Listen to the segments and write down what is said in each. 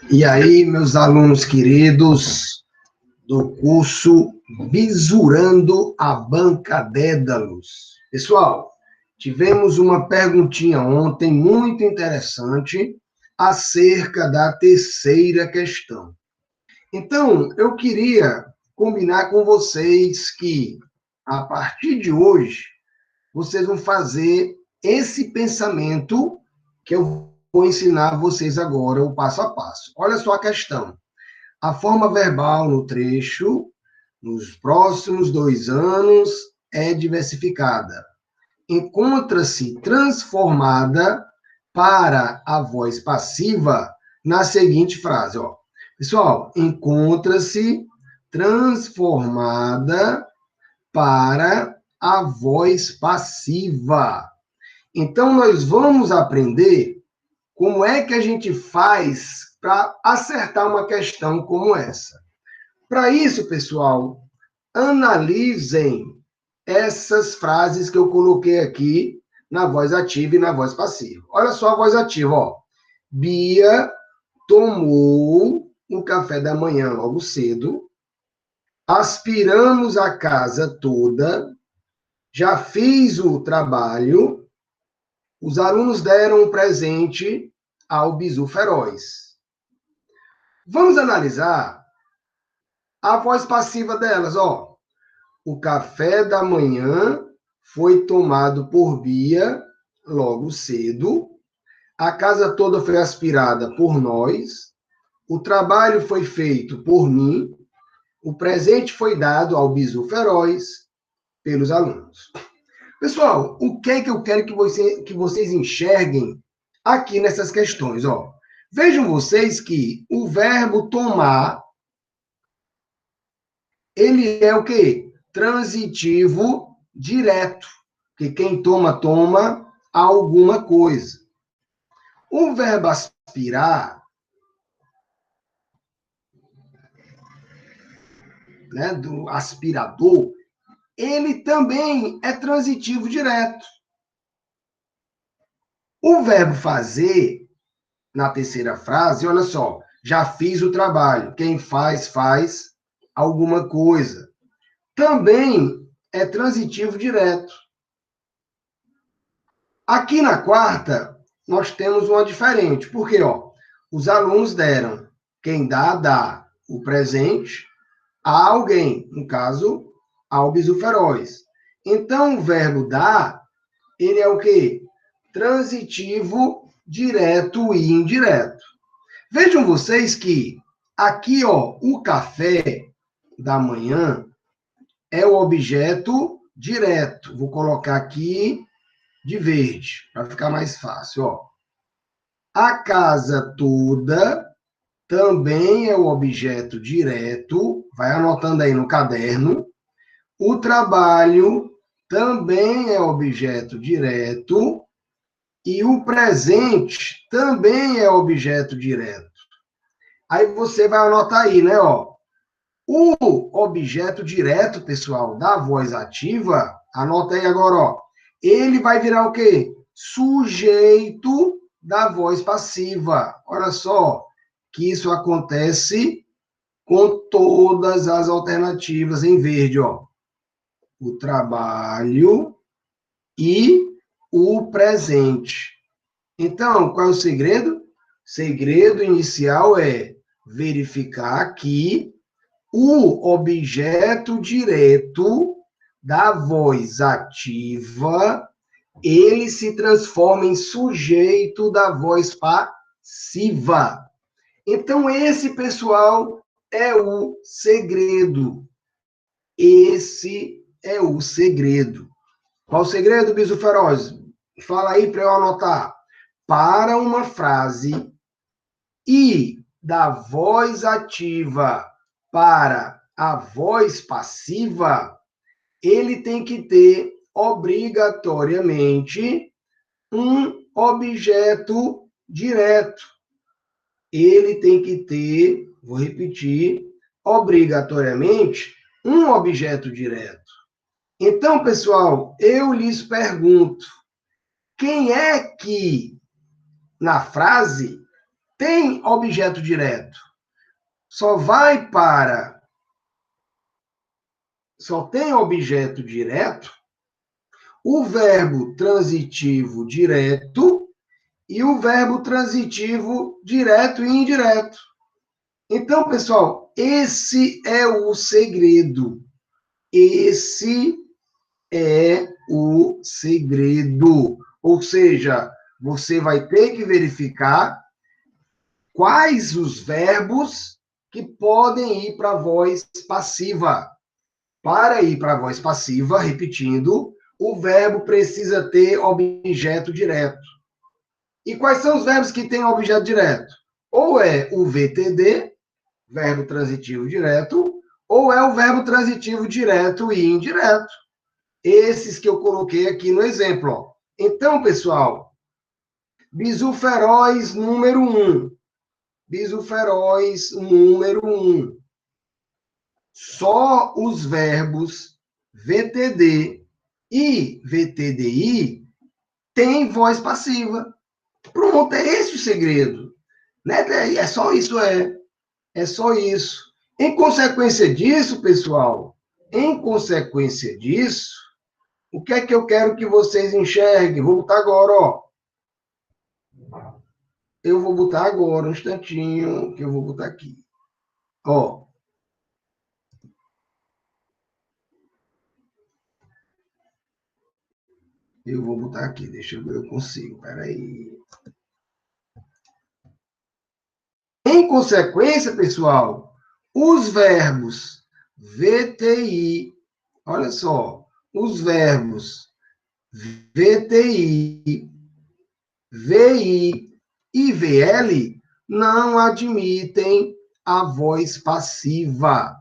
E aí, meus alunos queridos do curso Bisurando a Banca Dédalos. Pessoal, tivemos uma perguntinha ontem muito interessante acerca da terceira questão. Então, eu queria combinar com vocês que, a partir de hoje, vocês vão fazer esse pensamento que eu vou ensinar vocês agora, o passo a passo. Olha só a questão. A forma verbal no trecho, nos próximos 2 anos, é diversificada. Encontra-se transformada para a voz passiva na seguinte frase, ó. Pessoal, encontra-se transformada para a voz passiva. Então, nós vamos aprender como é que a gente faz para acertar uma questão como essa. Para isso, pessoal, analisem essas frases que eu coloquei aqui na voz ativa e na voz passiva. Olha só a voz ativa, ó. Bia tomou o café da manhã logo cedo, aspiramos a casa toda, já fiz o trabalho, os alunos deram um presente ao bisu feroz. Vamos analisar a voz passiva delas, ó. O café da manhã foi tomado por Bia logo cedo, a casa toda foi aspirada por nós, o trabalho foi feito por mim, o presente foi dado ao bisu feroz pelos alunos. Pessoal, o que é que eu quero que vocês enxerguem aqui nessas questões, ó? Vejam vocês que o verbo tomar, ele é o quê? Transitivo direto. Porque quem toma, toma alguma coisa. O verbo aspirar, né, do aspirador, ele também é transitivo direto. O verbo fazer, na terceira frase, olha só, já fiz o trabalho. Quem faz, faz alguma coisa. Também é transitivo direto. Aqui na quarta, nós temos uma diferente, porque ó, os alunos deram, quem dá, dá o presente a alguém, no caso, ao bisu feroz. Então, o verbo dar, ele é o quê? Transitivo, direto e indireto. Vejam vocês que aqui, ó, o café da manhã é o objeto direto. Vou colocar aqui de verde, para ficar mais fácil, ó. A casa toda também é o objeto direto, vai anotando aí no caderno. O trabalho também é objeto direto e o presente também é objeto direto. Aí você vai anotar aí, né, ó. O objeto direto, pessoal, da voz ativa, anota aí agora, ó. Ele vai virar o quê? Sujeito da voz passiva. Olha só que isso acontece com todas as alternativas em verde, ó. O trabalho e o presente. Então, qual é o segredo? O segredo inicial é verificar que o objeto direto da voz ativa, ele se transforma em sujeito da voz passiva. Então, esse, pessoal, é o segredo. Esse é o segredo. Qual o segredo, bisu feroz? Fala aí para eu anotar. Para uma frase e da voz ativa para a voz passiva, ele tem que ter obrigatoriamente um objeto direto. Ele tem que ter, vou repetir, obrigatoriamente um objeto direto. Então, pessoal, eu lhes pergunto, quem é que na frase tem objeto direto. Só tem objeto direto o verbo transitivo direto e o verbo transitivo direto e indireto. Então, pessoal, esse é o segredo. Esse é o segredo. Ou seja, você vai ter que verificar quais os verbos que podem ir para a voz passiva. Para ir para a voz passiva, repetindo, o verbo precisa ter objeto direto. E quais são os verbos que têm objeto direto? Ou é o VTD, verbo transitivo direto, ou é o verbo transitivo direto e indireto. Esses que eu coloquei aqui no exemplo. Ó. Então, pessoal, bisu feroz número 1. Bisu feroz número 1. Só os verbos VTD e VTDI têm voz passiva. Pronto, é esse o segredo. Né? É só isso, É só isso. Em consequência disso, pessoal, o que é que eu quero que vocês enxerguem? Vou botar agora, ó. Eu vou botar agora, um instantinho, que eu vou botar aqui. Ó. Eu vou botar aqui, deixa eu ver se eu consigo, peraí. Em consequência, pessoal, os verbos VTI, olha só, os verbos VTI, VI e VL não admitem a voz passiva.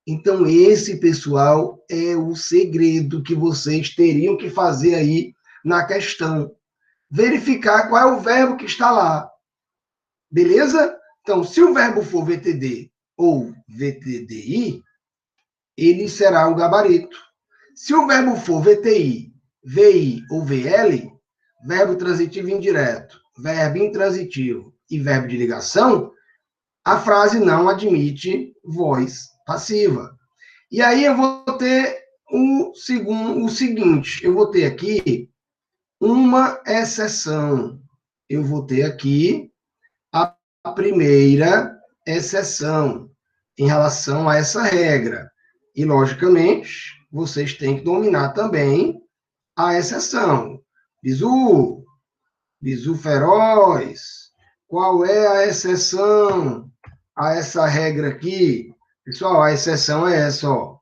Então, esse, pessoal, é o segredo que vocês teriam que fazer aí na questão. Verificar qual é o verbo que está lá. Beleza? Então, se o verbo for VTD ou VTDI, ele será um gabarito. Se o verbo for VTI, VI ou VL, verbo transitivo indireto, verbo intransitivo e verbo de ligação, a frase não admite voz passiva. E aí eu vou ter o seguinte, eu vou ter aqui uma exceção. Eu vou ter aqui a primeira exceção em relação a essa regra. E, logicamente, vocês têm que dominar também a exceção. Bisu feroz, qual é a exceção a essa regra aqui? Pessoal, a exceção é essa, ó.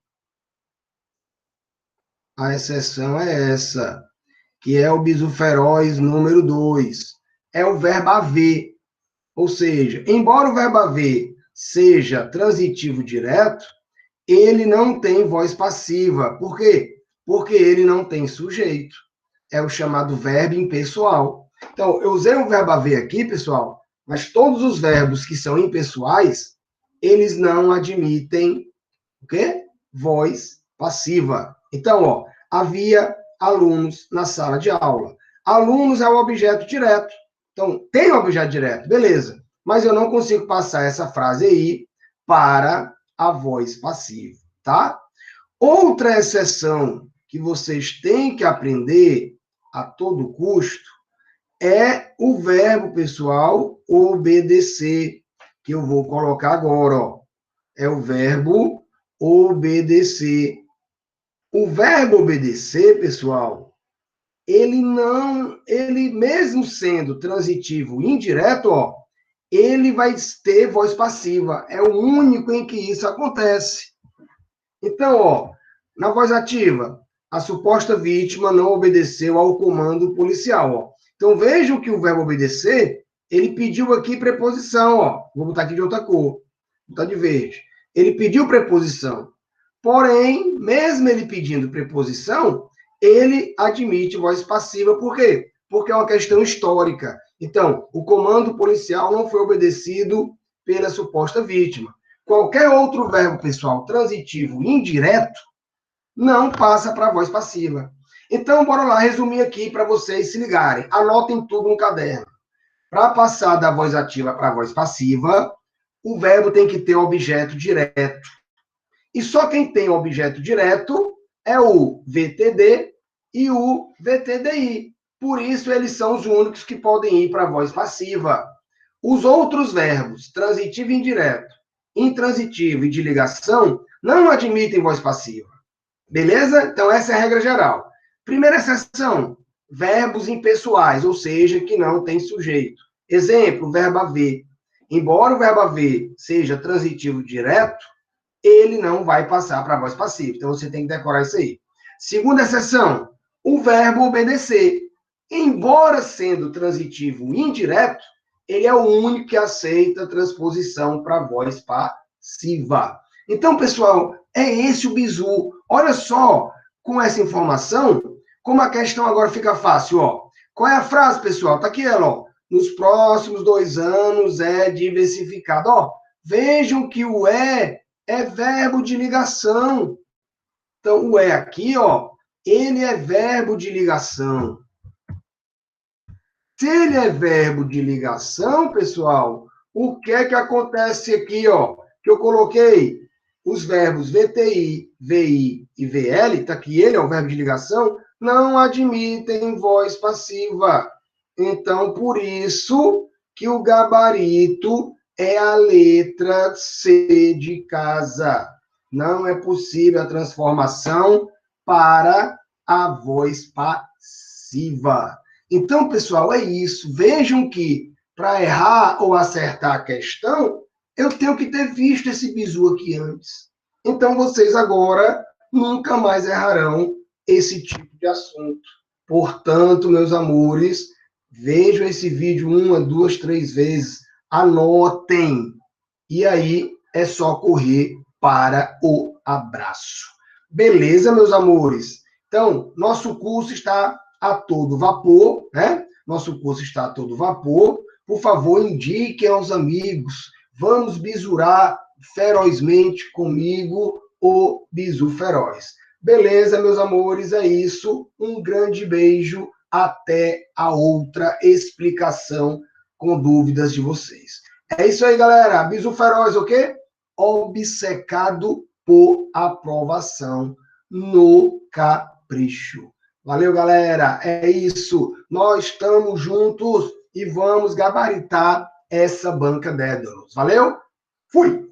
A exceção é essa, que é o bisu feroz número 2. É o verbo haver. Ou seja, embora o verbo haver seja transitivo direto, ele não tem voz passiva. Por quê? Porque ele não tem sujeito. É o chamado verbo impessoal. Então, eu usei o verbo haver aqui, pessoal, mas todos os verbos que são impessoais, eles não admitem o quê? Voz passiva. Então, ó, havia alunos na sala de aula. Alunos é o objeto direto. Então, tem objeto direto, beleza. Mas eu não consigo passar essa frase aí para a voz passiva, tá? Outra exceção que vocês têm que aprender a todo custo é o verbo, pessoal, obedecer, que eu vou colocar agora, ó. É o verbo obedecer. O verbo obedecer, pessoal, ele mesmo sendo transitivo indireto, ó, ele vai ter voz passiva. É o único em que isso acontece. Então, ó, na voz ativa, a suposta vítima não obedeceu ao comando policial, ó. Então, vejam que o verbo obedecer, ele pediu aqui preposição, ó. Vou botar aqui de outra cor. Vou botar de verde. Ele pediu preposição. Porém, mesmo ele pedindo preposição, ele admite voz passiva. Por quê? Porque é uma questão histórica. Então, o comando policial não foi obedecido pela suposta vítima. Qualquer outro verbo, pessoal, transitivo indireto, não passa para a voz passiva. Então, bora lá resumir aqui para vocês se ligarem. Anotem tudo no caderno. Para passar da voz ativa para a voz passiva, o verbo tem que ter objeto direto. E só quem tem objeto direto é o VTD e o VTDI. Por isso, eles são os únicos que podem ir para a voz passiva. Os outros verbos, transitivo e indireto, intransitivo e de ligação, não admitem voz passiva. Beleza? Então, essa é a regra geral. Primeira exceção, verbos impessoais, ou seja, que não tem sujeito. Exemplo, verbo haver. Embora o verbo haver seja transitivo direto, ele não vai passar para a voz passiva. Então, você tem que decorar isso aí. Segunda exceção, o verbo obedecer. Embora sendo transitivo indireto, ele é o único que aceita a transposição para a voz passiva. Então, pessoal, é esse o bizu. Olha só, com essa informação, como a questão agora fica fácil, ó. Qual é a frase, pessoal? Tá aqui ela, ó. Nos próximos 2 anos é diversificado. Ó, vejam que o é verbo de ligação. Então, o é aqui, ó, ele é verbo de ligação. Se ele é verbo de ligação, pessoal, o que é que acontece aqui, ó? Que eu coloquei os verbos VTI, VI e VL, tá aqui ele é o verbo de ligação, não admitem voz passiva. Então, por isso que o gabarito é a letra C de casa. Não é possível a transformação para a voz passiva. Então, pessoal, é isso. Vejam que para errar ou acertar a questão, eu tenho que ter visto esse bizu aqui antes. Então, vocês agora nunca mais errarão esse tipo de assunto. Portanto, meus amores, vejam esse vídeo 1, 2, 3 vezes, anotem. E aí é só correr para o abraço. Beleza, meus amores? Então, nosso curso está a todo vapor, né? Nosso curso está a todo vapor. Por favor, indiquem aos amigos. Vamos bisurar ferozmente comigo o bizu feroz. Beleza, meus amores? É isso. Um grande beijo. Até a outra explicação com dúvidas de vocês. É isso aí, galera. Bizu feroz, o quê? Obcecado por aprovação no capricho. Valeu, galera. É isso. Nós estamos juntos e vamos gabaritar essa banca Dédalos. Valeu? Fui!